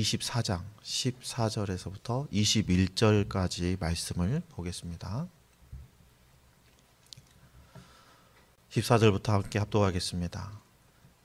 24장 14절에서부터 21절까지 말씀을 보겠습니다. 14절부터 함께 합독하겠습니다.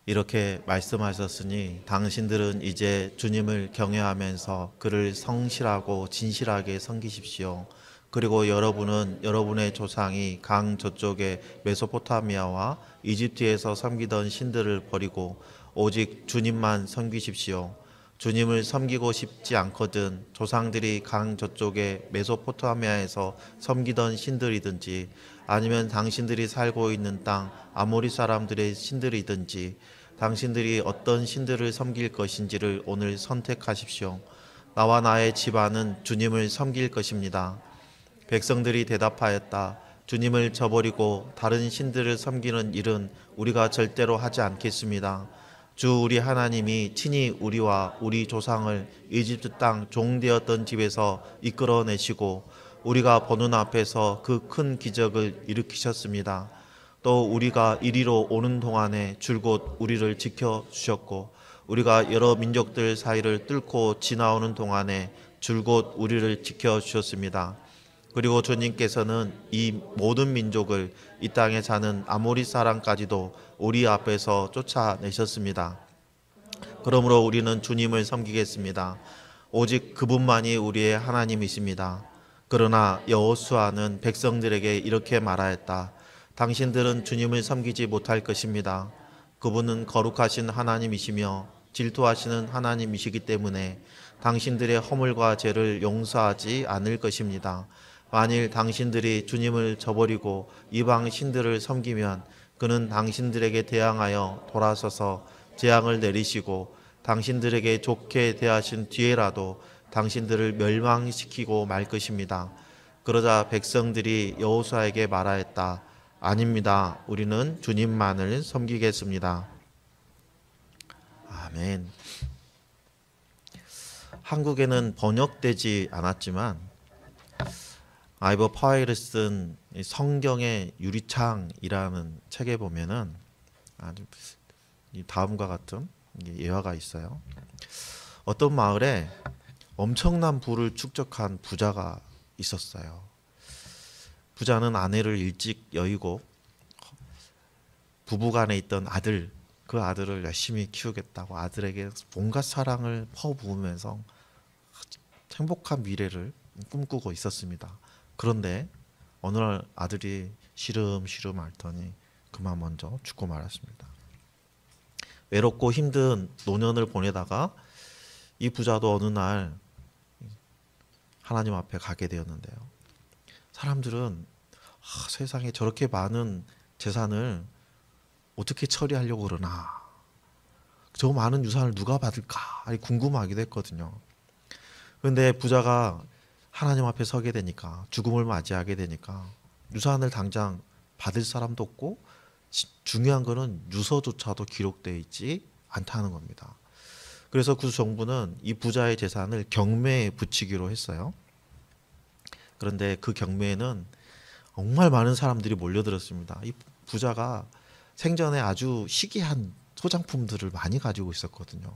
이렇게 말씀하셨으니 당신들은 이제 주님을 경외하면서 그를 성실하고 진실하게 섬기십시오. 그리고 여러분은 여러분의 조상이 강 저쪽의 메소포타미아와 이집트에서 섬기던 신들을 버리고 오직 주님만 섬기십시오. 주님을 섬기고 싶지 않거든 조상들이 강 저쪽의 메소포타미아에서 섬기던 신들이든지 아니면 당신들이 살고 있는 땅 아모리 사람들의 신들이든지 당신들이 어떤 신들을 섬길 것인지를 오늘 선택하십시오. 나와 나의 집안은 주님을 섬길 것입니다. 백성들이 대답하였다. 주님을 저버리고 다른 신들을 섬기는 일은 우리가 절대로 하지 않겠습니다. 주 우리 하나님이 친히 우리와 우리 조상을 이집트 땅 종되었던 집에서 이끌어내시고 우리가 보는 앞에서 그 큰 기적을 일으키셨습니다. 또 우리가 이리로 오는 동안에 줄곧 우리를 지켜주셨고 우리가 여러 민족들 사이를 뚫고 지나오는 동안에 줄곧 우리를 지켜주셨습니다. 그리고 주님께서는 이 모든 민족을 이 땅에 사는 아모리 사람까지도 우리 앞에서 쫓아내셨습니다. 그러므로 우리는 주님을 섬기겠습니다. 오직 그분만이 우리의 하나님이십니다. 그러나 여호수아는 백성들에게 이렇게 말하였다. 당신들은 주님을 섬기지 못할 것입니다. 그분은 거룩하신 하나님이시며 질투하시는 하나님이시기 때문에 당신들의 허물과 죄를 용서하지 않을 것입니다. 만일 당신들이 주님을 저버리고 이방 신들을 섬기면 그는 당신들에게 대항하여 돌아서서 재앙을 내리시고 당신들에게 좋게 대하신 뒤에라도 당신들을 멸망시키고 말 것입니다. 그러자 백성들이 여호수아에게 말하였다. 아닙니다. 우리는 주님만을 섬기겠습니다. 아멘. 한국에는 번역되지 않았지만 아이버 파웨일이 쓴 성경의 유리창이라는 책에 보면은 아주 다음과 같은 예화가 있어요. 어떤 마을에 엄청난 부를 축적한 부자가 있었어요. 부자는 아내를 일찍 여의고 부부간에 있던 아들, 그 아들을 열심히 키우겠다고 아들에게 온갖 사랑을 퍼부으면서 행복한 미래를 꿈꾸고 있었습니다. 그런데 어느 날 아들이 시름시름 앓더니 그만 먼저 죽고 말았습니다. 외롭고 힘든 노년을 보내다가 이 부자도 어느 날 하나님 앞에 가게 되었는데요. 사람들은 세상에 저렇게 많은 재산을 어떻게 처리하려고 그러나, 저 많은 유산을 누가 받을까 궁금하기도 했거든요. 그런데 부자가 하나님 앞에 서게 되니까, 죽음을 맞이하게 되니까 유산을 당장 받을 사람도 없고 중요한 거는 유서조차도 기록되어 있지 않다는 겁니다. 그래서 그 정부는 이 부자의 재산을 경매에 붙이기로 했어요. 그런데 그 경매에는 정말 많은 사람들이 몰려들었습니다. 이 부자가 생전에 아주 희귀한 소장품들을 많이 가지고 있었거든요.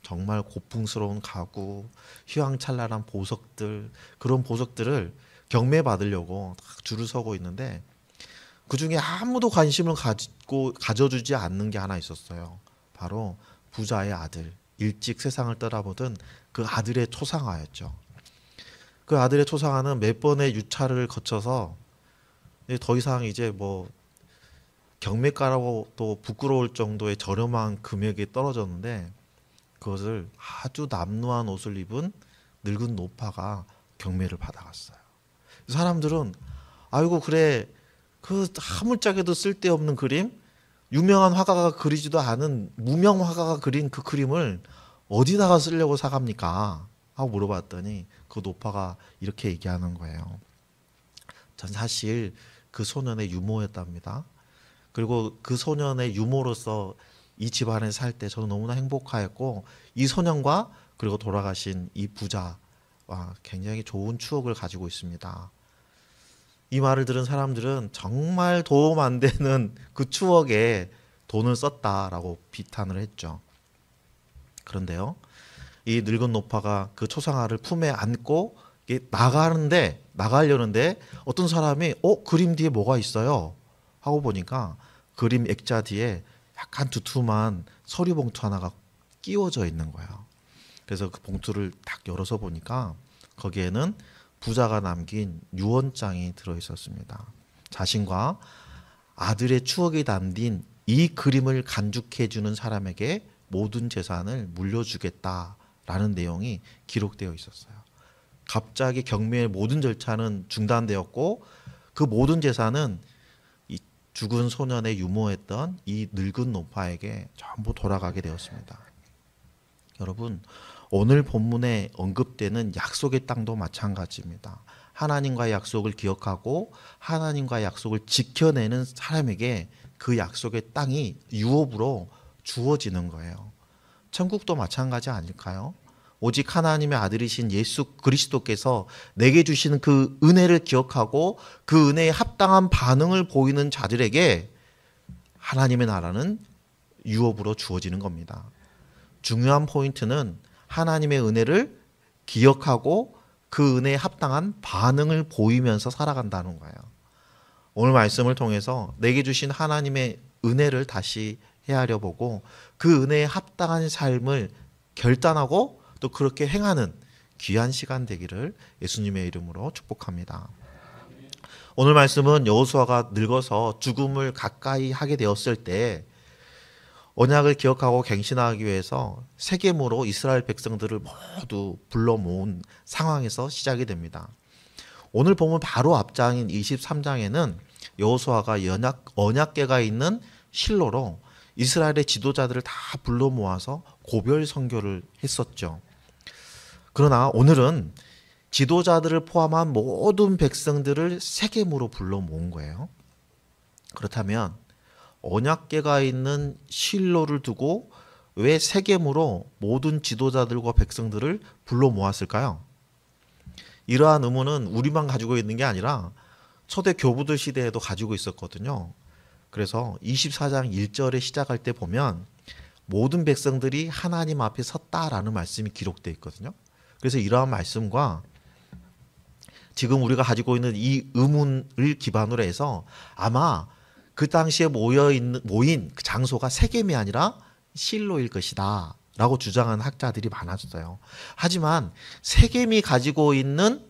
정말 고풍스러운 가구, 휘황찬란한 보석들, 그런 보석들을 경매 받으려고 줄을 서고 있는데 그 중에 아무도 관심을 가져주지 않는 게 하나 있었어요. 바로 부자의 아들, 일찍 세상을 떠나보던 그 아들의 초상화였죠. 그 아들의 초상화는 몇 번의 유찰을 거쳐서 더 이상 이제 경매가라고 또 부끄러울 정도의 저렴한 금액이 떨어졌는데 그것을 아주 남루한 옷을 입은 늙은 노파가 경매를 받아갔어요. 사람들은 아이고 그래, 그 아무짝에도 쓸데없는 그림, 유명한 화가가 그리지도 않은 무명 화가가 그린 그 그림을 어디다가 쓰려고 사갑니까? 하고 물어봤더니 그 노파가 이렇게 얘기하는 거예요. 전 사실 그 소년의 유모였답니다. 그리고 그 소년의 유모로서 이 집안에 살 때 저는 너무나 행복하였고 이 소년과 그리고 돌아가신 이 부자와 굉장히 좋은 추억을 가지고 있습니다. 이 말을 들은 사람들은 정말 도움 안 되는 그 추억에 돈을 썼다라고 비탄을 했죠. 그런데요, 이 늙은 노파가 그 초상화를 품에 안고 나가려는데 어떤 사람이 그림 뒤에 뭐가 있어요? 하고 보니까 그림 액자 뒤에 약간 두툼한 서류 봉투 하나가 끼워져 있는 거예요. 그래서 그 봉투를 딱 열어서 보니까 거기에는 부자가 남긴 유언장이 들어 있었습니다. 자신과 아들의 추억이 담긴 이 그림을 간직해 주는 사람에게 모든 재산을 물려주겠다라는 내용이 기록되어 있었어요. 갑자기 경매의 모든 절차는 중단되었고 그 모든 재산은 이 죽은 소년의 유모했던 이 늙은 노파에게 전부 돌아가게 되었습니다. 여러분, 오늘 본문에 언급되는 약속의 땅도 마찬가지입니다. 하나님과의 약속을 기억하고 하나님과의 약속을 지켜내는 사람에게 그 약속의 땅이 유업으로 주어지는 거예요. 천국도 마찬가지 아닐까요? 오직 하나님의 아들이신 예수 그리스도께서 내게 주시는 그 은혜를 기억하고 그 은혜에 합당한 반응을 보이는 자들에게 하나님의 나라는 유업으로 주어지는 겁니다. 중요한 포인트는 하나님의 은혜를 기억하고 그 은혜에 합당한 반응을 보이면서 살아간다는 거예요. 오늘 말씀을 통해서 내게 주신 하나님의 은혜를 다시 헤아려 보고 그 은혜에 합당한 삶을 결단하고 또 그렇게 행하는 귀한 시간 되기를 예수님의 이름으로 축복합니다. 오늘 말씀은 여호수아가 늙어서 죽음을 가까이 하게 되었을 때 언약을 기억하고 갱신하기 위해서 세겜으로 이스라엘 백성들을 모두 불러 모은 상황에서 시작이 됩니다. 오늘 보면 바로 앞장인 23장에는 여호수아가 언약궤가 있는 실로로 이스라엘의 지도자들을 다 불러 모아서 고별 선교를 했었죠. 그러나 오늘은 지도자들을 포함한 모든 백성들을 세겜으로 불러 모은 거예요. 그렇다면 언약궤가 있는 실로를 두고 왜 세겜으로 모든 지도자들과 백성들을 불러 모았을까요? 이러한 의문은 우리만 가지고 있는 게 아니라 초대 교부들 시대에도 가지고 있었거든요. 그래서 24장 1절에 시작할 때 보면 모든 백성들이 하나님 앞에 섰다라는 말씀이 기록되어 있거든요. 그래서 이러한 말씀과 지금 우리가 가지고 있는 이 의문을 기반으로 해서 아마 그 당시에 모인 그 장소가 세겜이 아니라 실로일 것이다 라고 주장하는 학자들이 많았어요. 하지만 세겜이 가지고 있는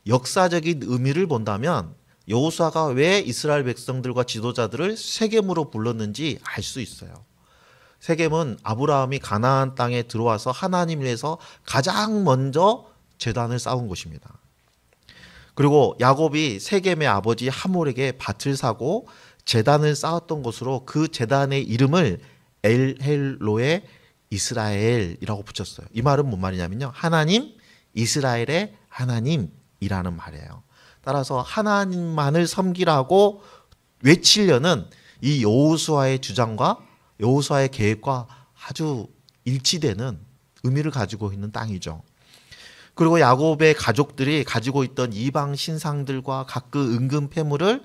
역사적인 의미를 본다면 여호수아가 왜 이스라엘 백성들과 지도자들을 세겜으로 불렀는지 알 수 있어요. 세겜은 아브라함이 가나안 땅에 들어와서 하나님을 위해서 가장 먼저 제단을 쌓은 곳입니다. 그리고 야곱이 세겜의 아버지 하몰에게 밭을 사고 제단을 쌓았던 곳으로 그 제단의 이름을 엘헬로에 이스라엘이라고 붙였어요. 이 말은 뭔 말이냐면요, 하나님, 이스라엘의 하나님이라는 말이에요. 따라서 하나님만을 섬기라고 외치려는 이 여호수아의 주장과 여호수아의 계획과 아주 일치되는 의미를 가지고 있는 땅이죠. 그리고 야곱의 가족들이 가지고 있던 이방 신상들과 각그 은금 패물을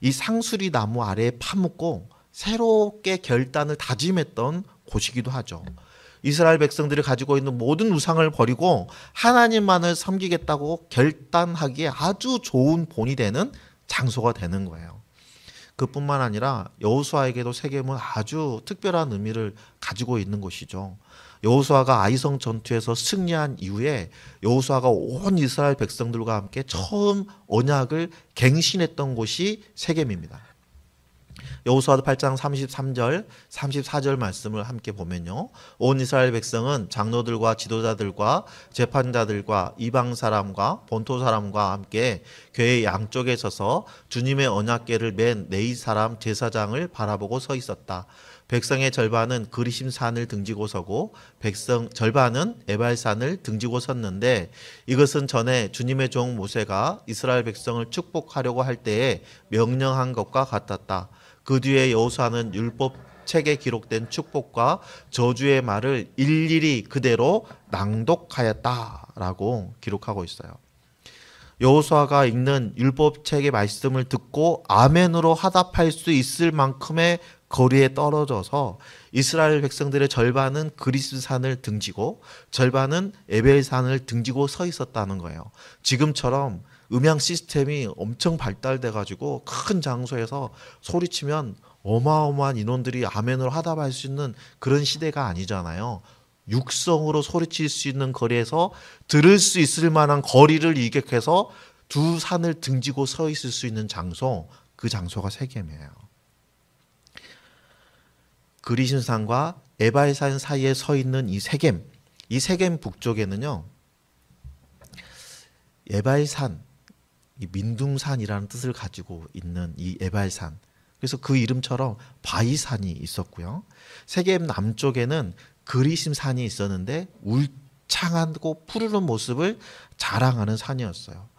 이 상수리 나무 아래에 파묻고 새롭게 결단을 다짐했던 곳이기도 하죠. 이스라엘 백성들이 가지고 있는 모든 우상을 버리고 하나님만을 섬기겠다고 결단하기에 아주 좋은 본이 되는 장소가 되는 거예요. 그뿐만 아니라 여호수아에게도 세겜은 아주 특별한 의미를 가지고 있는 곳이죠. 여호수아가 아이성 전투에서 승리한 이후에 여호수아가 온 이스라엘 백성들과 함께 처음 언약을 갱신했던 곳이 세겜입니다. 여호수아 8장 33절, 34절 말씀을 함께 보면요, 온 이스라엘 백성은 장로들과 지도자들과 재판자들과 이방 사람과 본토 사람과 함께 교회 양쪽에 서서 주님의 언약궤를 맨 네이 사람 제사장을 바라보고 서 있었다. 백성의 절반은 그리심 산을 등지고 서고 백성 절반은 에발산을 등지고 섰는데 이것은 전에 주님의 종 모세가 이스라엘 백성을 축복하려고 할 때에 명령한 것과 같았다. 그 뒤에 여호수아는 율법 책에 기록된 축복과 저주의 말을 일일이 그대로 낭독하였다라고 기록하고 있어요. 여호수아가 읽는 율법 책의 말씀을 듣고 아멘으로 화답할 수 있을 만큼의 거리에 떨어져서 이스라엘 백성들의 절반은 그리스산을 등지고 절반은 에벨산을 등지고 서 있었다는 거예요. 지금처럼 음향 시스템이 엄청 발달돼 가지고 큰 장소에서 소리치면 어마어마한 인원들이 아멘으로 화답할 수 있는 그런 시대가 아니잖아요. 육성으로 소리칠 수 있는 거리에서 들을 수 있을 만한 거리를 일격해서 두 산을 등지고 서 있을 수 있는 장소, 그 장소가 세겜이에요. 그리신산과 에발산 사이에 서 있는 이 세겜 북쪽에는요, 에발산, 이 민둥산이라는 뜻을 가지고 있는 이 에발산, 그래서 그 이름처럼 바이산이 있었고요. 세겜 남쪽에는 그리심산이 있었는데 울창하고 푸르른 모습을 자랑하는 산이었어요.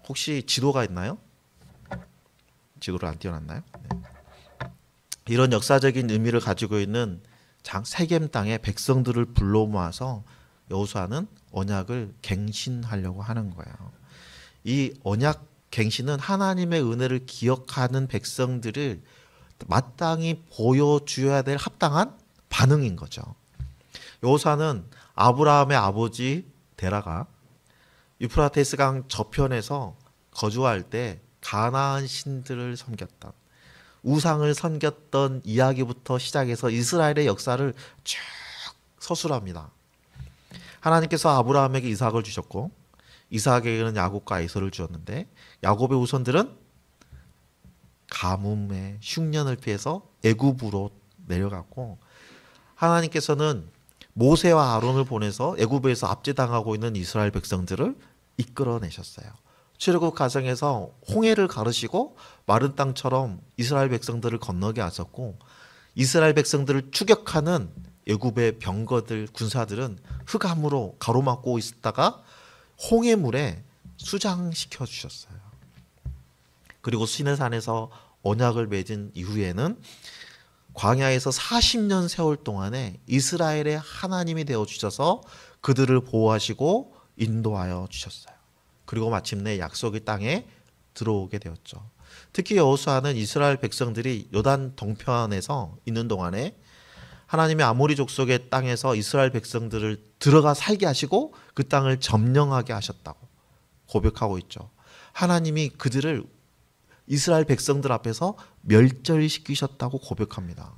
혹시 지도가 있나요? 지도를 안 띄워놨나요? 네. 이런 역사적인 의미를 가지고 있는 세겜 땅의 백성들을 불러 모아서 여호수아는 언약을 갱신하려고 하는 거예요. 이 언약 갱신은 하나님의 은혜를 기억하는 백성들을 마땅히 보여줘야 될 합당한 반응인 거죠. 여호수아는 아브라함의 아버지 데라가 유프라테스 강 저편에서 거주할 때 가나안 신들을 섬겼던, 우상을 섬겼던 이야기부터 시작해서 이스라엘의 역사를 쭉 서술합니다. 하나님께서 아브라함에게 이삭을 주셨고 이삭에게는 야곱과 에서를 주었는데 야곱의 후손들은 가뭄의 흉년을 피해서 애굽으로 내려갔고, 하나님께서는 모세와 아론을 보내서 애굽에서 압제당하고 있는 이스라엘 백성들을 이끌어내셨어요. 출애굽 과정에서 홍해를 가르시고 마른 땅처럼 이스라엘 백성들을 건너게 하셨고, 이스라엘 백성들을 추격하는 애굽의 병거들, 군사들은 흑암으로 가로막고 있다가 홍해물에 수장시켜 주셨어요. 그리고 시내산에서 언약을 맺은 이후에는 광야에서 40년 세월 동안에 이스라엘의 하나님이 되어 주셔서 그들을 보호하시고 인도하여 주셨어요. 그리고 마침내 약속의 땅에 들어오게 되었죠. 특히 여호수아는 이스라엘 백성들이 요단 동편에서 있는 동안에 하나님의 아모리 족속의 땅에서 이스라엘 백성들을 들어가 살게 하시고 그 땅을 점령하게 하셨다고 고백하고 있죠. 하나님이 그들을 이스라엘 백성들 앞에서 멸절시키셨다고 고백합니다.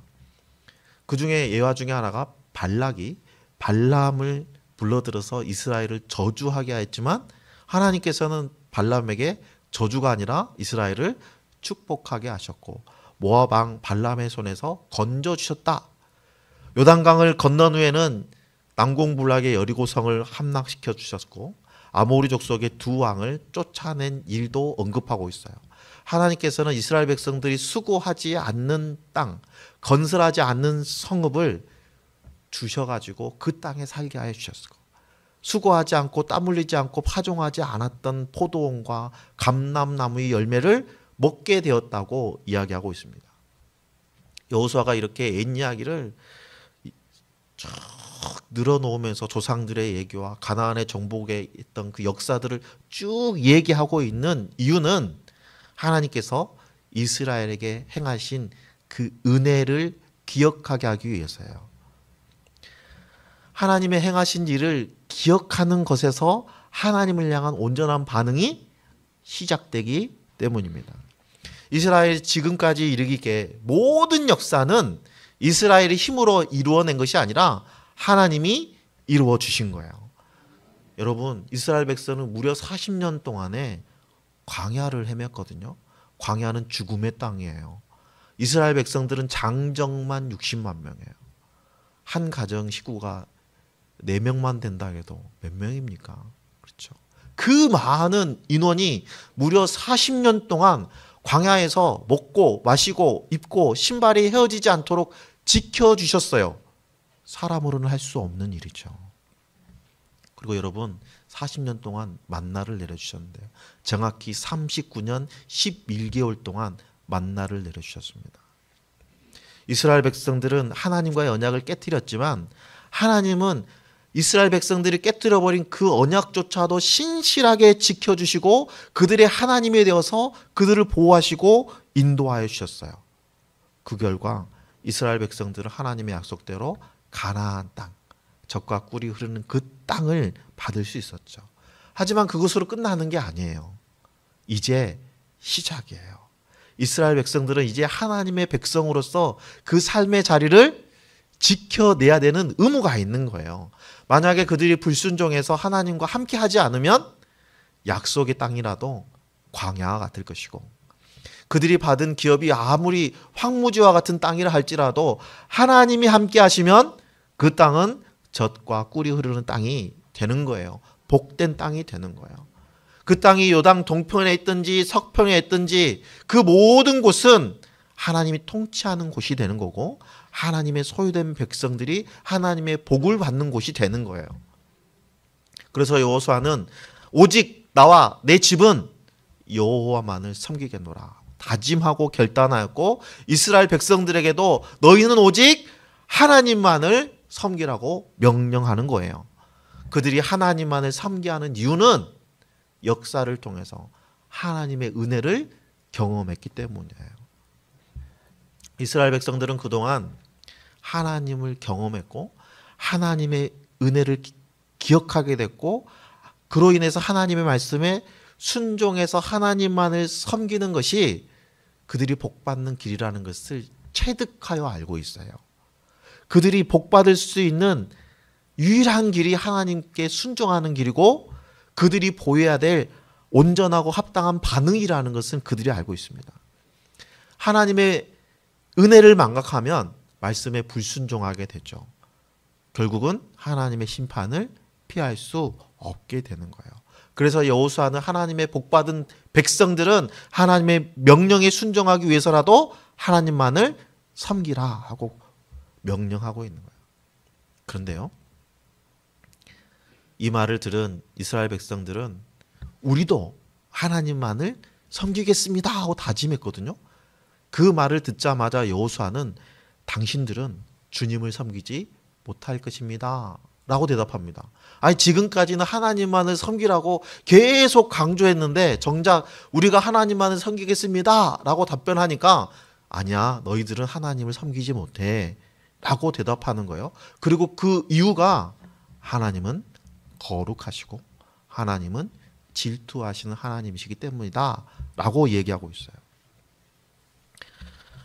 그 중에 예화 중에 하나가 발락이 발람을 불러들여서 이스라엘을 저주하게 하였지만 하나님께서는 발람에게 저주가 아니라 이스라엘을 축복하게 하셨고, 모압 왕 발람의 손에서 건져주셨다. 요단강을 건넌 후에는 난공불락의 여리고성을 함락시켜 주셨고 아모리 족속의 두 왕을 쫓아낸 일도 언급하고 있어요. 하나님께서는 이스라엘 백성들이 수고하지 않는 땅, 건설하지 않는 성읍을 주셔가지고 그 땅에 살게 하여 주셨고, 수고하지 않고 땀 흘리지 않고 파종하지 않았던 포도원과 감람나무의 열매를 먹게 되었다고 이야기하고 있습니다. 여호수아가 이렇게 옛 이야기를 쭉 늘어놓으면서 조상들의 얘기와 가나안의 정복에 있던 그 역사들을 쭉 얘기하고 있는 이유는 하나님께서 이스라엘에게 행하신 그 은혜를 기억하게 하기 위해서예요. 하나님의 행하신 일을 기억하는 것에서 하나님을 향한 온전한 반응이 시작되기 때문입니다. 이스라엘이 지금까지 이르기에 모든 역사는 이스라엘의 힘으로 이루어낸 것이 아니라 하나님이 이루어 주신 거예요. 여러분, 이스라엘 백성은 무려 40년 동안에 광야를 헤맸거든요. 광야는 죽음의 땅이에요. 이스라엘 백성들은 장정만 60만 명이에요. 한 가정 식구가 4명만 된다 해도 몇 명입니까? 그렇죠. 그 많은 인원이 무려 40년 동안 광야에서 먹고 마시고 입고 신발이 헤어지지 않도록 지켜주셨어요. 사람으로는 할 수 없는 일이죠. 그리고 여러분, 40년 동안 만나를 내려주셨는데요. 정확히 39년 11개월 동안 만나를 내려주셨습니다. 이스라엘 백성들은 하나님과의 언약을 깨뜨렸지만 하나님은 이스라엘 백성들이 깨뜨려버린 그 언약조차도 신실하게 지켜주시고 그들의 하나님이 되어서 그들을 보호하시고 인도하여 주셨어요. 그 결과 이스라엘 백성들은 하나님의 약속대로 가나안 땅, 젖과 꿀이 흐르는 그 땅을 받을 수 있었죠. 하지만 그것으로 끝나는 게 아니에요. 이제 시작이에요. 이스라엘 백성들은 이제 하나님의 백성으로서 그 삶의 자리를 지켜내야 되는 의무가 있는 거예요. 만약에 그들이 불순종해서 하나님과 함께 하지 않으면 약속의 땅이라도 광야와 같을 것이고, 그들이 받은 기업이 아무리 황무지와 같은 땅이라 할지라도 하나님이 함께 하시면 그 땅은 젖과 꿀이 흐르는 땅이 되는 거예요. 복된 땅이 되는 거예요. 그 땅이 요당 동편에 있든지 서편에 있든지 그 모든 곳은 하나님이 통치하는 곳이 되는 거고, 하나님의 소유된 백성들이 하나님의 복을 받는 곳이 되는 거예요. 그래서 여호수아는 오직 나와 내 집은 여호와만을 섬기겠노라 다짐하고 결단하였고, 이스라엘 백성들에게도 너희는 오직 하나님만을 섬기라고 명령하는 거예요. 그들이 하나님만을 섬기게 하는 이유는 역사를 통해서 하나님의 은혜를 경험했기 때문이에요. 이스라엘 백성들은 그동안 하나님을 경험했고 하나님의 은혜를 기억하게 됐고, 그로 인해서 하나님의 말씀에 순종해서 하나님만을 섬기는 것이 그들이 복받는 길이라는 것을 체득하여 알고 있어요. 그들이 복받을 수 있는 유일한 길이 하나님께 순종하는 길이고, 그들이 보여야 될 온전하고 합당한 반응이라는 것은 그들이 알고 있습니다. 하나님의 은혜를 망각하면 말씀에 불순종하게 되죠. 결국은 하나님의 심판을 피할 수 없게 되는 거예요. 그래서 여호수아는 하나님의 복받은 백성들은 하나님의 명령에 순종하기 위해서라도 하나님만을 섬기라 하고 명령하고 있는 거예요. 그런데요, 이 말을 들은 이스라엘 백성들은 우리도 하나님만을 섬기겠습니다 하고 다짐했거든요. 그 말을 듣자마자 여호수아는 당신들은 주님을 섬기지 못할 것입니다 라고 대답합니다. 아니, 지금까지는 하나님만을 섬기라고 계속 강조했는데 정작 우리가 하나님만을 섬기겠습니다 라고 답변하니까, 아니야, 너희들은 하나님을 섬기지 못해 라고 대답하는 거예요. 그리고 그 이유가 하나님은 거룩하시고 하나님은 질투하시는 하나님이시기 때문이다 라고 얘기하고 있어요.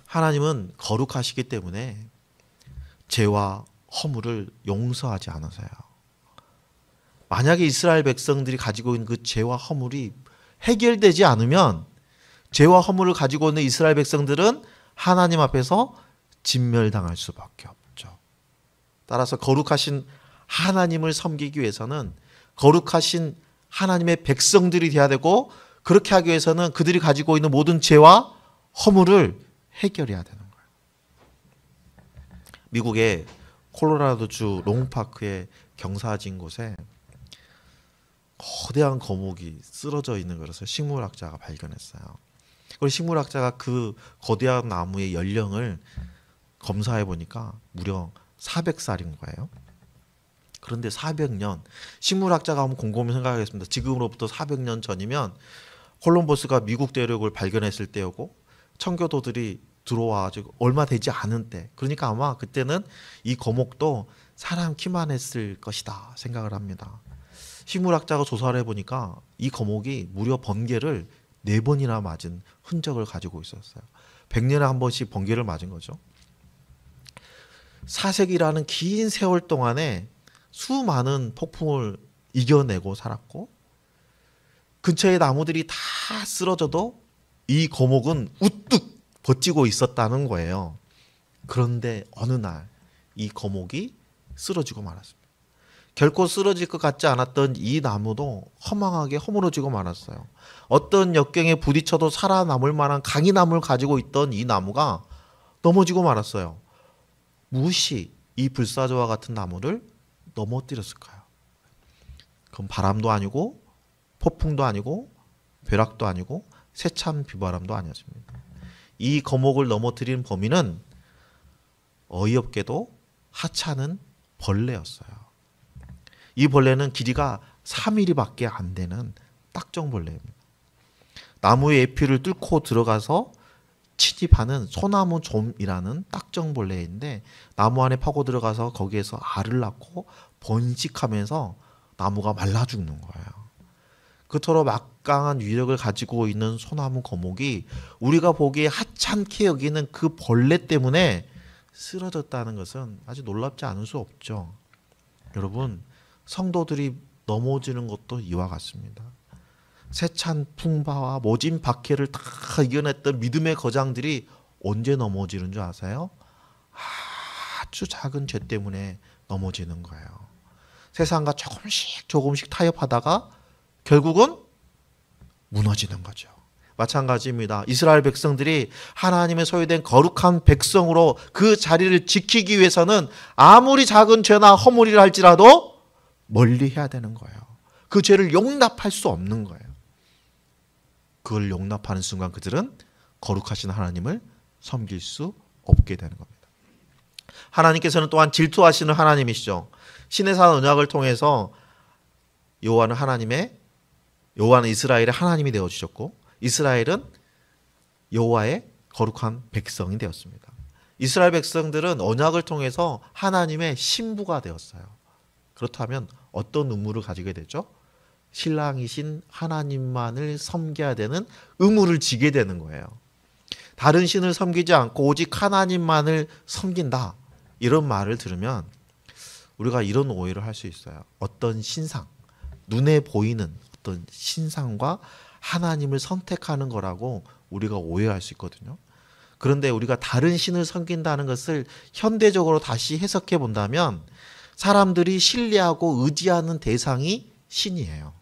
하나님은 거룩하시기 때문에 죄와 허물을 용서하지 않으세요. 만약에 이스라엘 백성들이 가지고 있는 그 죄와 허물이 해결되지 않으면 죄와 허물을 가지고 있는 이스라엘 백성들은 하나님 앞에서 진멸당할 수밖에 없죠. 따라서 거룩하신 하나님을 섬기기 위해서는 거룩하신 하나님의 백성들이 되어야 되고, 그렇게 하기 위해서는 그들이 가지고 있는 모든 죄와 허물을 해결해야 되는 거예요. 미국의 콜로라도주 롱파크의 경사진 곳에 거대한 거목이 쓰러져 있는 것을 식물학자가 발견했어요. 그리고 식물학자가 그 거대한 나무의 연령을 검사해 보니까 무려 400살인 거예요. 그런데 400년, 식물학자가 한번 곰곰이 생각하겠습니다. 지금으로부터 400년 전이면 콜럼버스가 미국 대륙을 발견했을 때였고, 청교도들이 들어와가지고 얼마 되지 않은 때, 그러니까 아마 그때는 이 거목도 사람 키만 했을 것이다 생각을 합니다. 식물학자가 조사를 해보니까 이 거목이 무려 번개를 4번이나 맞은 흔적을 가지고 있었어요. 100년에 한 번씩 번개를 맞은 거죠. 4세기라는 긴 세월 동안에 수많은 폭풍을 이겨내고 살았고, 근처의 나무들이 다 쓰러져도 이 거목은 우뚝 버티고 있었다는 거예요. 그런데 어느 날 이 거목이 쓰러지고 말았습니다. 결코 쓰러질 것 같지 않았던 이 나무도 허망하게 허물어지고 말았어요. 어떤 역경에 부딪혀도 살아남을 만한 강인함을 가지고 있던 이 나무가 넘어지고 말았어요. 무엇이 이 불사조와 같은 나무를 넘어뜨렸을까요? 그건 바람도 아니고 폭풍도 아니고 벼락도 아니고 세찬 비바람도 아니었습니다. 이 거목을 넘어뜨린 범인은 어이없게도 하찮은 벌레였어요. 이 벌레는 길이가 3mm밖에 안 되는 딱정벌레입니다. 나무의 에피를 뚫고 들어가서 침입하는 소나무 좀이라는 딱정벌레인데 나무 안에 파고 들어가서 거기에서 알을 낳고 번식하면서 나무가 말라 죽는 거예요. 그토록 막강한 위력을 가지고 있는 소나무 거목이 우리가 보기에 하찮게 여기는 그 벌레 때문에 쓰러졌다는 것은 아주 놀랍지 않을 수 없죠. 여러분, 성도들이 넘어지는 것도 이와 같습니다. 세찬 풍파와 모진 박해를 다 이겨냈던 믿음의 거장들이 언제 넘어지는 줄 아세요? 아주 작은 죄 때문에 넘어지는 거예요. 세상과 조금씩 타협하다가 결국은 무너지는 거죠. 마찬가지입니다. 이스라엘 백성들이 하나님의 소유된 거룩한 백성으로 그 자리를 지키기 위해서는 아무리 작은 죄나 허물이라 할지라도 멀리 해야 되는 거예요. 그 죄를 용납할 수 없는 거예요. 그걸 용납하는 순간 그들은 거룩하신 하나님을 섬길 수 없게 되는 겁니다. 하나님께서는 또한 질투하시는 하나님이시죠. 시내산 언약을 통해서 여호와는 이스라엘의 하나님이 되어 주셨고 이스라엘은 여호와의 거룩한 백성이 되었습니다. 이스라엘 백성들은 언약을 통해서 하나님의 신부가 되었어요. 그렇다면 어떤 의무를 가지게 되죠? 신랑이신 하나님만을 섬겨야 되는 의무를 지게 되는 거예요. 다른 신을 섬기지 않고 오직 하나님만을 섬긴다. 이런 말을 들으면 우리가 이런 오해를 할 수 있어요. 어떤 신상, 눈에 보이는 어떤 신상과 하나님을 선택하는 거라고 우리가 오해할 수 있거든요. 그런데 우리가 다른 신을 섬긴다는 것을 현대적으로 다시 해석해 본다면 사람들이 신뢰하고 의지하는 대상이 신이에요.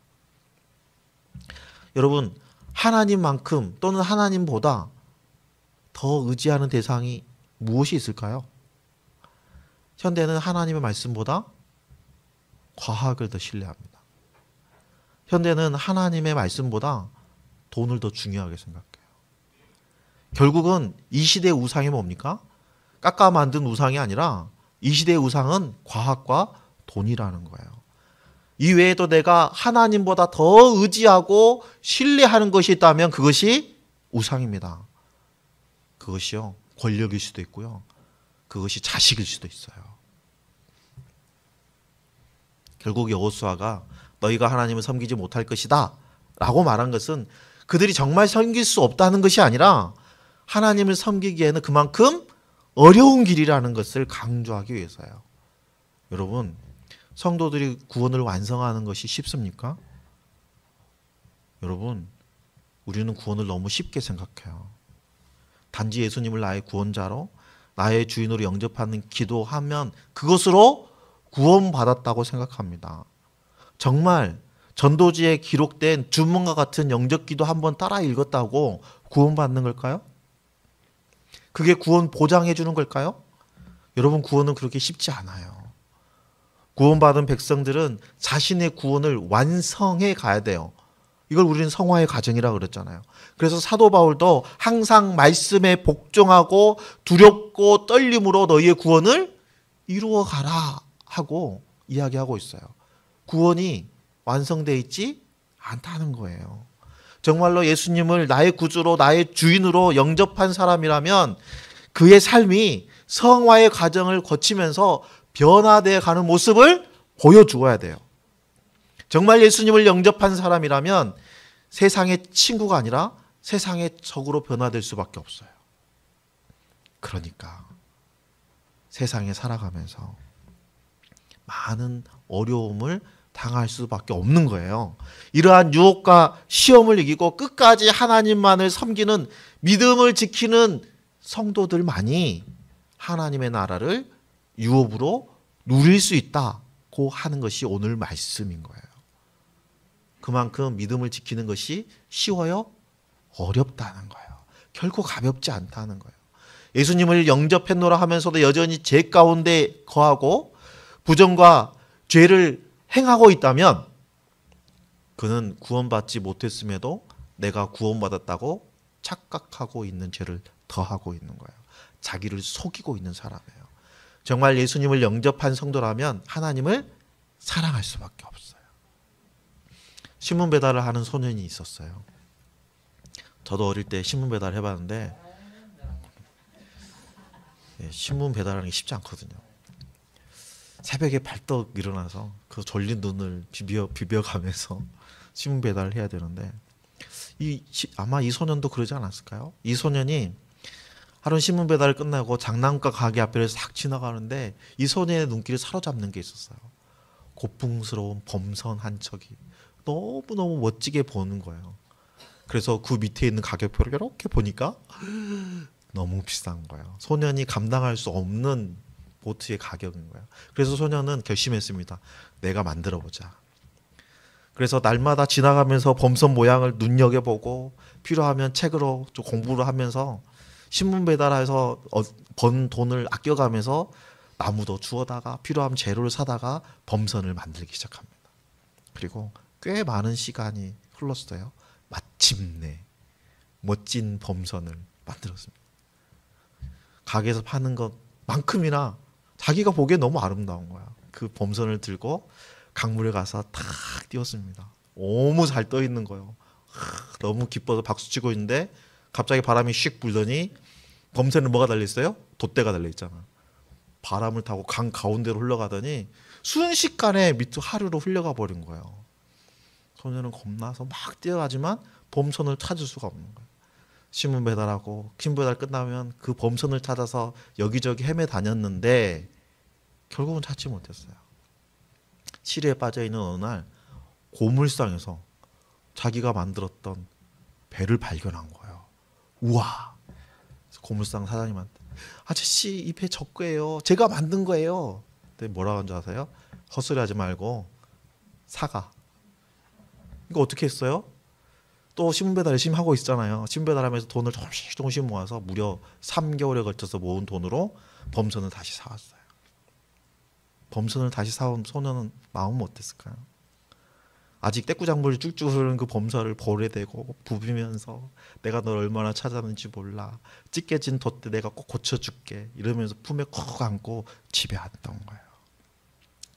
여러분, 하나님만큼 또는 하나님보다 더 의지하는 대상이 무엇이 있을까요? 현대는 하나님의 말씀보다 과학을 더 신뢰합니다. 현대는 하나님의 말씀보다 돈을 더 중요하게 생각해요. 결국은 이 시대의 우상이 뭡니까? 깎아 만든 우상이 아니라 이 시대의 우상은 과학과 돈이라는 거예요. 이 외에도 내가 하나님보다 더 의지하고 신뢰하는 것이 있다면 그것이 우상입니다. 그것이요, 권력일 수도 있고요. 그것이 자식일 수도 있어요. 결국 여호수아가 너희가 하나님을 섬기지 못할 것이다 라고 말한 것은 그들이 정말 섬길 수 없다는 것이 아니라 하나님을 섬기기에는 그만큼 어려운 길이라는 것을 강조하기 위해서요. 여러분, 성도들이 구원을 완성하는 것이 쉽습니까? 여러분, 우리는 구원을 너무 쉽게 생각해요. 단지 예수님을 나의 구원자로 나의 주인으로 영접하는 기도하면 그것으로 구원받았다고 생각합니다. 정말 전도지에 기록된 주문과 같은 영접기도 한번 따라 읽었다고 구원받는 걸까요? 그게 구원 보장해 주는 걸까요? 여러분, 구원은 그렇게 쉽지 않아요. 구원받은 백성들은 자신의 구원을 완성해 가야 돼요. 이걸 우리는 성화의 과정이라고 그랬잖아요. 그래서 사도 바울도 항상 말씀에 복종하고 두렵고 떨림으로 너희의 구원을 이루어 가라 하고 이야기하고 있어요. 구원이 완성되어 있지 않다는 거예요. 정말로 예수님을 나의 구주로 나의 주인으로 영접한 사람이라면 그의 삶이 성화의 과정을 거치면서 변화되어 가는 모습을 보여주어야 돼요. 정말 예수님을 영접한 사람이라면 세상의 친구가 아니라 세상의 적으로 변화될 수밖에 없어요. 그러니까 세상에 살아가면서 많은 어려움을 당할 수밖에 없는 거예요. 이러한 유혹과 시험을 이기고 끝까지 하나님만을 섬기는 믿음을 지키는 성도들만이 하나님의 나라를 유업으로 누릴 수 있다고 하는 것이 오늘 말씀인 거예요. 그만큼 믿음을 지키는 것이 쉬워요? 어렵다는 거예요. 결코 가볍지 않다는 거예요. 예수님을 영접했노라 하면서도 여전히 죄 가운데 거하고 부정과 죄를 행하고 있다면 그는 구원받지 못했음에도 내가 구원받았다고 착각하고 있는 죄를 더하고 있는 거예요. 자기를 속이고 있는 사람이에요. 정말 예수님을 영접한 성도라면 하나님을 사랑할 수밖에 없어요. 신문 배달을 하는 소년이 있었어요. 저도 어릴 때 신문 배달 해봤는데 신문 배달하는 게 쉽지 않거든요. 새벽에 발떡 일어나서 그 졸린 눈을 비벼가면서 신문 배달을 해야 되는데 아마 이 소년도 그러지 않았을까요? 이 소년이 하루 신문 배달을 끝나고 장난감 가게 앞에를 싹 지나가는데 이 소년의 눈길을 사로잡는 게 있었어요. 고풍스러운 범선 한 척이 너무너무 멋지게 보는 거예요. 그래서 그 밑에 있는 가격표를 이렇게 보니까 너무 비싼 거예요. 소년이 감당할 수 없는 보트의 가격인 거예요. 그래서 소년은 결심했습니다. 내가 만들어보자. 그래서 날마다 지나가면서 범선 모양을 눈여겨보고 필요하면 책으로 좀 공부를 하면서 신문 배달해서 번 돈을 아껴가면서 나무도 주워다가 필요하면 재료를 사다가 범선을 만들기 시작합니다. 그리고 꽤 많은 시간이 흘렀어요. 마침내 멋진 범선을 만들었습니다. 가게에서 파는 것만큼이나 자기가 보기에 너무 아름다운 거야. 그 범선을 들고 강물에 가서 탁 띄웠습니다. 너무 잘 떠 있는 거예요. 너무 기뻐서 박수치고 있는데 갑자기 바람이 슉 불더니 범선에 뭐가 달려있어요? 돛대가 달려있잖아. 바람을 타고 강 가운데로 흘러가더니 순식간에 밑으로 하류로 흘러가 버린 거예요. 소년은 겁나서 막 뛰어가지만 범선을 찾을 수가 없는 거예요. 신문 배달하고 신문 배달 끝나면 그 범선을 찾아서 여기저기 헤매 다녔는데 결국은 찾지 못했어요. 시리에 빠져있는 어느 날 고물상에서 자기가 만들었던 배를 발견한 거예요. 우와! 고물상 사장님한테 아저씨 이 배 저 거예요. 제가 만든 거예요. 근데 뭐라고 한줄 아세요? 헛소리하지 말고 사가. 이거 어떻게 했어요? 또 신문 배달 열심히 하고 있잖아요. 신문 배달하면서 돈을 조금씩 모아서 무려 3개월에 걸쳐서 모은 돈으로 범선을 다시 사왔어요. 범선을 다시 사온 소년은 마음은 어땠을까요? 아직 떼꾸장물이 쭉쭉 흐르는 그 범선을 볼에 대고 부비면서 내가 널 얼마나 찾았는지 몰라. 찢겨진 돛대 내가 꼭 고쳐줄게. 이러면서 품에 콕 안고 집에 왔던 거예요.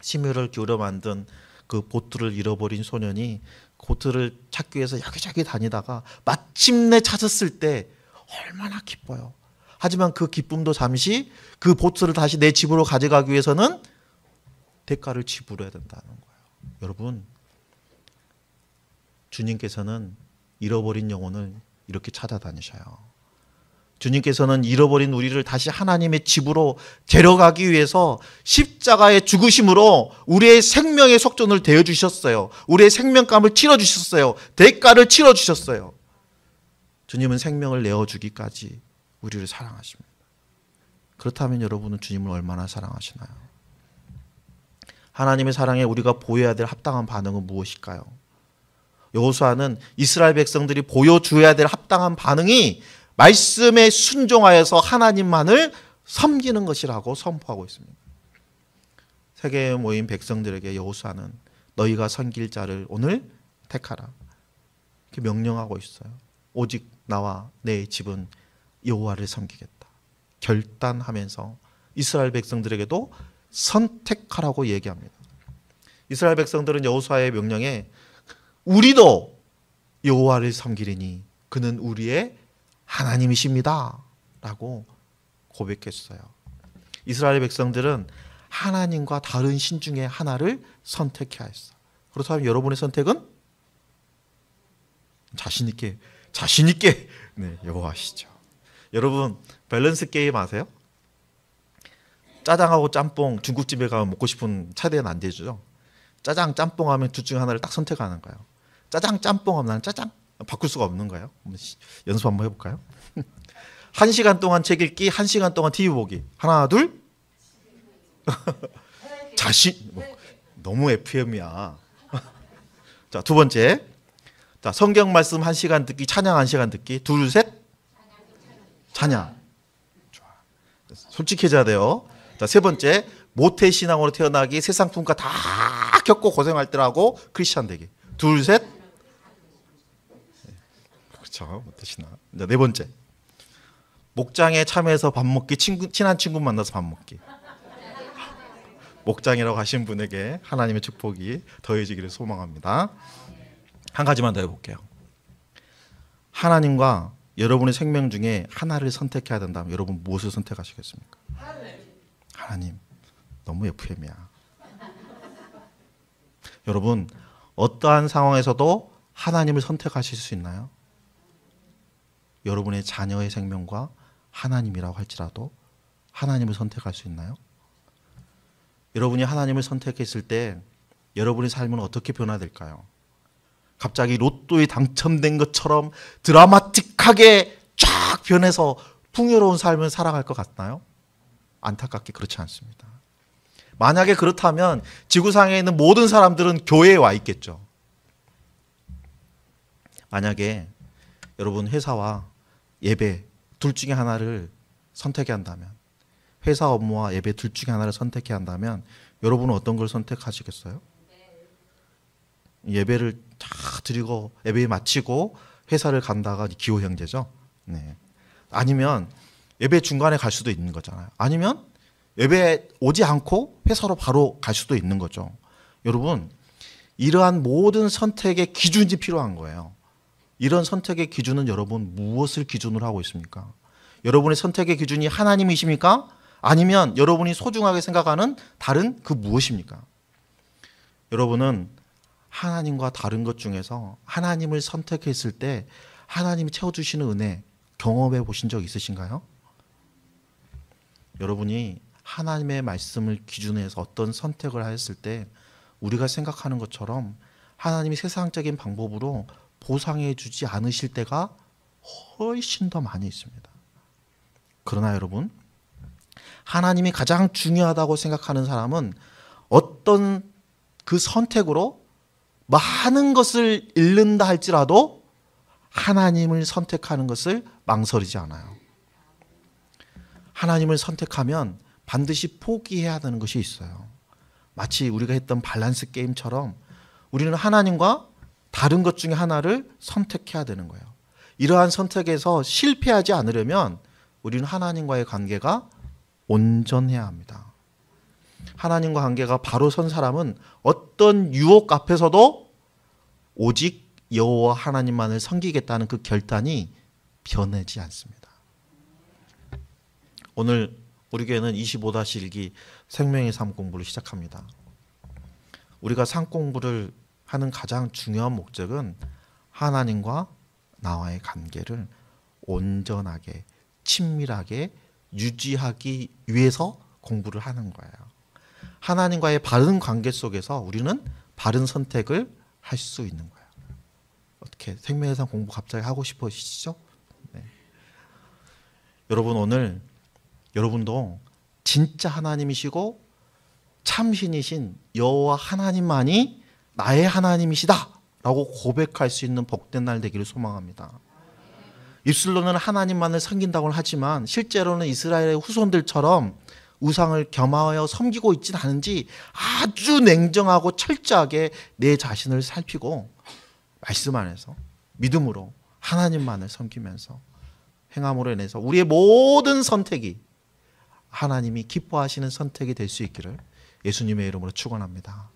심혈을 기울여 만든 그 보트를 잃어버린 소년이 보트를 찾기 위해서 여기저기 다니다가 마침내 찾았을 때 얼마나 기뻐요. 하지만 그 기쁨도 잠시 그 보트를 다시 내 집으로 가져가기 위해서는 대가를 지불해야 된다는 거예요. 여러분, 주님께서는 잃어버린 영혼을 이렇게 찾아다니셔요. 주님께서는 잃어버린 우리를 다시 하나님의 집으로 데려가기 위해서 십자가의 죽으심으로 우리의 생명의 속전을 대어주셨어요. 우리의 생명값을 치러주셨어요. 대가를 치러주셨어요. 주님은 생명을 내어주기까지 우리를 사랑하십니다. 그렇다면 여러분은 주님을 얼마나 사랑하시나요? 하나님의 사랑에 우리가 보여야 될 합당한 반응은 무엇일까요? 여호수아는 이스라엘 백성들이 보여줘야 될 합당한 반응이 말씀에 순종하여서 하나님만을 섬기는 것이라고 선포하고 있습니다. 세계에 모인 백성들에게 여호수아는 너희가 섬길 자를 오늘 택하라 이렇게 명령하고 있어요. 오직 나와 내 집은 여호와를 섬기겠다 결단하면서 이스라엘 백성들에게도 선택하라고 얘기합니다. 이스라엘 백성들은 여호수아의 명령에 우리도 여호와를 섬기리니 그는 우리의 하나님이십니다 라고 고백했어요. 이스라엘 백성들은 하나님과 다른 신 중에 하나를 선택해야 했어요. 그렇다면 여러분의 선택은? 자신있게 네, 여호와시죠. 여러분 밸런스 게임 아세요? 짜장하고 짬뽕 중국집에 가면 먹고 싶은 차대는 안 되죠. 짜장, 짬뽕 하면 둘 중 하나를 딱 선택하는 거예요. 짜장, 짬뽕 하면 나는 짜장. 바꿀 수가 없는 거예요. 연습 한번 해볼까요? 1시간 동안 책 읽기, 1시간 동안 TV 보기. 하나, 둘. 너무 FM이야. 자, 두 번째. 자, 성경 말씀 1시간 듣기, 찬양 1시간 듣기. 둘, 셋. 찬양. 좋아. 솔직해져야 돼요. 자, 세 번째. 모태신앙으로 태어나기, 세상 풍파 다 겪고 고생할 때라고 크리스찬 되기. 둘, 셋. 그렇죠. 모태신앙. 자, 네 번째. 목장에 참여해서 밥 먹기, 친한 친구 만나서 밥 먹기. 목장이라고 하신 분에게 하나님의 축복이 더해지기를 소망합니다. 한 가지만 더 해볼게요. 하나님과 여러분의 생명 중에 하나를 선택해야 된다면 여러분 무엇을 선택하시겠습니까? 하나님. 너무 FM이야. 여러분 어떠한 상황에서도 하나님을 선택하실 수 있나요? 여러분의 자녀의 생명과 하나님이라고 할지라도 하나님을 선택할 수 있나요? 여러분이 하나님을 선택했을 때 여러분의 삶은 어떻게 변화될까요? 갑자기 로또에 당첨된 것처럼 드라마틱하게 쫙 변해서 풍요로운 삶을 살아갈 것 같나요? 안타깝게 그렇지 않습니다. 만약에 그렇다면 지구상에 있는 모든 사람들은 교회에 와 있겠죠. 만약에 여러분 회사와 예배 둘 중에 하나를 선택해야 한다면, 회사 업무와 예배 둘 중에 하나를 선택해야 한다면 여러분은 어떤 걸 선택하시겠어요? 예배를 다 드리고 예배 마치고 회사를 간다가 기호 형제죠. 네. 아니면 예배 중간에 갈 수도 있는 거잖아요. 아니면 예배 오지 않고 회사로 바로 갈 수도 있는 거죠. 여러분 이러한 모든 선택의 기준이 필요한 거예요. 이런 선택의 기준은 여러분 무엇을 기준으로 하고 있습니까? 여러분의 선택의 기준이 하나님이십니까? 아니면 여러분이 소중하게 생각하는 다른 그 무엇입니까? 여러분은 하나님과 다른 것 중에서 하나님을 선택했을 때 하나님이 채워주시는 은혜 경험해 보신 적 있으신가요? 여러분이 하나님의 말씀을 기준으로 해서 어떤 선택을 하였을 때 우리가 생각하는 것처럼 하나님이 세상적인 방법으로 보상해 주지 않으실 때가 훨씬 더 많이 있습니다. 그러나 여러분 하나님이 가장 중요하다고 생각하는 사람은 어떤 그 선택으로 많은 것을 잃는다 할지라도 하나님을 선택하는 것을 망설이지 않아요. 하나님을 선택하면 반드시 포기해야 되는 것이 있어요. 마치 우리가 했던 밸런스 게임처럼 우리는 하나님과 다른 것 중에 하나를 선택해야 되는 거예요. 이러한 선택에서 실패하지 않으려면 우리는 하나님과의 관계가 온전해야 합니다. 하나님과 관계가 바로 선 사람은 어떤 유혹 앞에서도 오직 여호와 하나님만을 섬기겠다는 그 결단이 변하지 않습니다. 오늘 우리 교회는 25-1기 생명의 삶 공부를 시작합니다. 우리가 삶 공부를 하는 가장 중요한 목적은 하나님과 나와의 관계를 온전하게 친밀하게 유지하기 위해서 공부를 하는 거예요. 하나님과의 바른 관계 속에서 우리는 바른 선택을 할 수 있는 거예요. 어떻게 생명의 삶 공부 갑자기 하고 싶으시죠? 네. 여러분 오늘 여러분도 진짜 하나님이시고 참신이신 여호와 하나님만이 나의 하나님이시다 라고 고백할 수 있는 복된 날 되기를 소망합니다. 입술로는 하나님만을 섬긴다고 하지만 실제로는 이스라엘의 후손들처럼 우상을 겸하여 섬기고 있지는 않은지 아주 냉정하고 철저하게 내 자신을 살피고 말씀 안에서 믿음으로 하나님만을 섬기면서 행함으로 인해서 우리의 모든 선택이 하나님이 기뻐하시는 선택이 될 수 있기를 예수님의 이름으로 축원합니다.